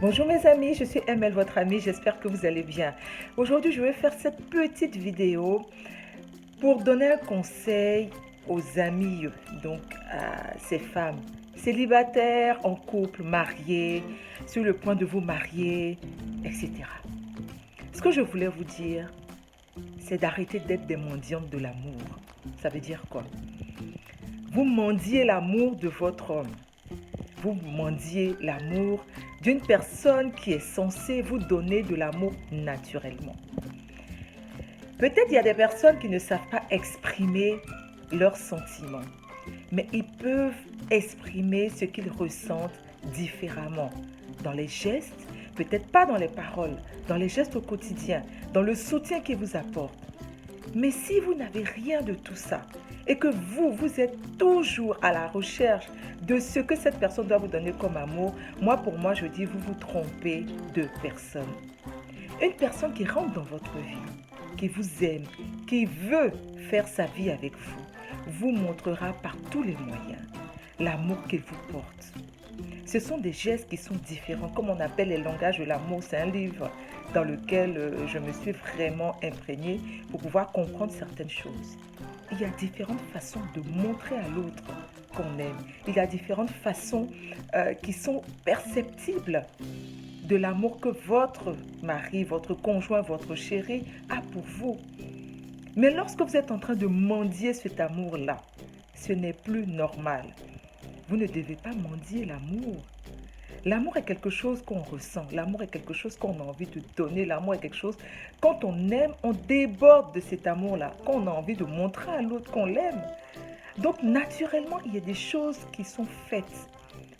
Bonjour mes amis, je suis ML, votre amie, j'espère que vous allez bien. Aujourd'hui, je vais faire cette petite vidéo pour donner un conseil aux amis, donc à ces femmes célibataires, en couple, mariées, sur le point de vous marier, etc. Ce que je voulais vous dire, c'est d'arrêter d'être des mendiantes de l'amour. Ça veut dire quoi? Vous mendiez l'amour de votre homme. Vous mendiez l'amour d'une personne qui est censée vous donner de l'amour naturellement. Peut-être il y a des personnes qui ne savent pas exprimer leurs sentiments, mais ils peuvent exprimer ce qu'ils ressentent différemment, dans les gestes, peut-être pas dans les paroles, dans les gestes au quotidien, dans le soutien qu'ils vous apportent. Mais si vous n'avez rien de tout ça et que vous êtes toujours à la recherche de ce que cette personne doit vous donner comme amour, pour moi, je dis, vous vous trompez de personne. Une personne qui rentre dans votre vie, qui vous aime, qui veut faire sa vie avec vous montrera par tous les moyens l'amour qu'il vous porte. Ce sont des gestes qui sont différents, comme on appelle les langages de l'amour. C'est un livre dans lequel je me suis vraiment imprégnée pour pouvoir comprendre certaines choses. Il y a différentes façons de montrer à l'autre qu'on aime. Il y a différentes façons qui sont perceptibles de l'amour que votre mari, votre conjoint, votre chéri a pour vous. Mais lorsque vous êtes en train de mendier cet amour-là, ce n'est plus normal. Vous ne devez pas mendier l'amour. L'amour est quelque chose qu'on ressent. L'amour est quelque chose qu'on a envie de donner. L'amour est quelque chose, quand on aime, on déborde de cet amour-là, qu'on a envie de montrer à l'autre qu'on l'aime. Donc, naturellement, il y a des choses qui sont faites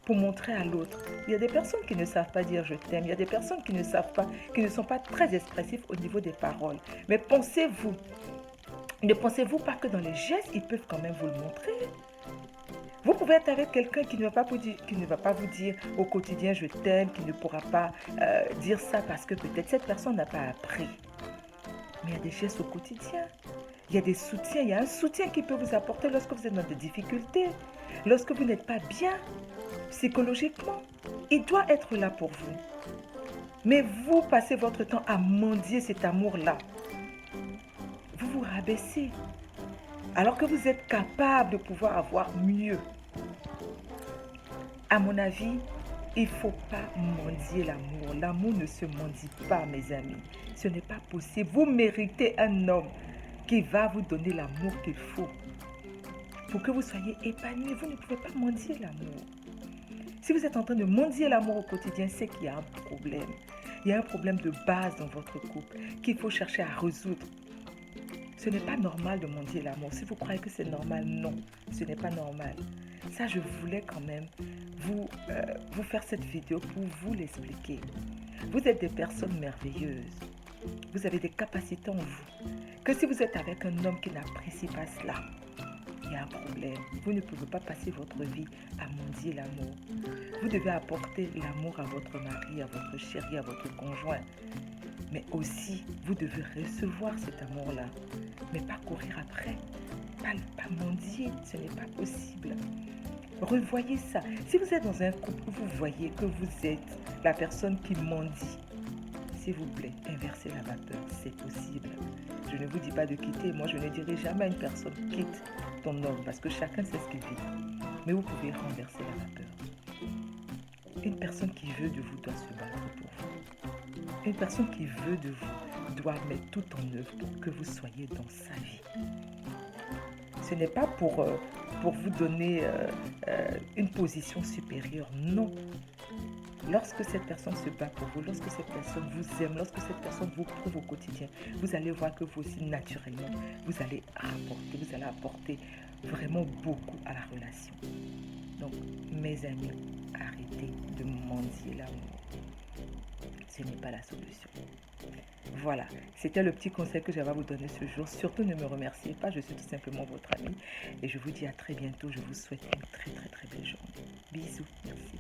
pour montrer à l'autre. Il y a des personnes qui ne savent pas dire je t'aime. Il y a des personnes qui ne savent pas, qui ne sont pas très expressifs au niveau des paroles. Mais pensez-vous, ne pensez-vous pas que dans les gestes, ils peuvent quand même vous le montrer? Vous pouvez être avec quelqu'un qui ne va pas vous dire au quotidien je t'aime, qui ne pourra pas dire ça parce que peut-être cette personne n'a pas appris. Mais il y a des gestes au quotidien. Il y a des soutiens. Il y a un soutien qui peut vous apporter lorsque vous êtes dans des difficultés, lorsque vous n'êtes pas bien psychologiquement. Il doit être là pour vous. Mais vous passez votre temps à mendier cet amour-là. Vous vous rabaissez. Alors que vous êtes capable de pouvoir avoir mieux. À mon avis, il ne faut pas mendier l'amour. L'amour ne se mendie pas, mes amis. Ce n'est pas possible. Vous méritez un homme qui va vous donner l'amour qu'il faut. Pour que vous soyez épanoui, vous ne pouvez pas mendier l'amour. Si vous êtes en train de mendier l'amour au quotidien, c'est qu'il y a un problème. Il y a un problème de base dans votre couple qu'il faut chercher à résoudre. Ce n'est pas normal de mendier l'amour. Si vous croyez que c'est normal, non, ce n'est pas normal. Ça, je voulais quand même vous faire cette vidéo pour vous l'expliquer. Vous êtes des personnes merveilleuses. Vous avez des capacités en vous. Que si vous êtes avec un homme qui n'apprécie pas cela, il y a un problème. Vous ne pouvez pas passer votre vie à mendier l'amour. Vous devez apporter l'amour à votre mari, à votre chéri, à votre conjoint. Mais aussi, vous devez recevoir cet amour-là. Mais pas courir après. Pas mendier, ce n'est pas possible. Revoyez ça. Si vous êtes dans un couple, vous voyez que vous êtes la personne qui mendie. S'il vous plaît, inversez la vapeur, c'est possible. Je ne vous dis pas de quitter. Moi, je ne dirai jamais à une personne quitte ton homme parce que chacun sait ce qu'il vit. Mais vous pouvez renverser la vapeur. Une personne qui veut de vous doit se battre pour vous. Une personne qui veut de vous doit mettre tout en œuvre pour que vous soyez dans sa vie. Ce n'est pas pour vous donner une position supérieure, non. Lorsque cette personne se bat pour vous, lorsque cette personne vous aime, lorsque cette personne vous prouve au quotidien, vous allez voir que vous aussi, naturellement, vous allez apporter vraiment beaucoup à la relation. Donc, mes amis, arrêtez de mendier l'amour. Ce n'est pas la solution. Voilà, c'était le petit conseil que j'avais à vous donner ce jour. Surtout ne me remerciez pas, je suis tout simplement votre amie. Et je vous dis à très bientôt. Je vous souhaite une très très très belle journée. Bisous, merci.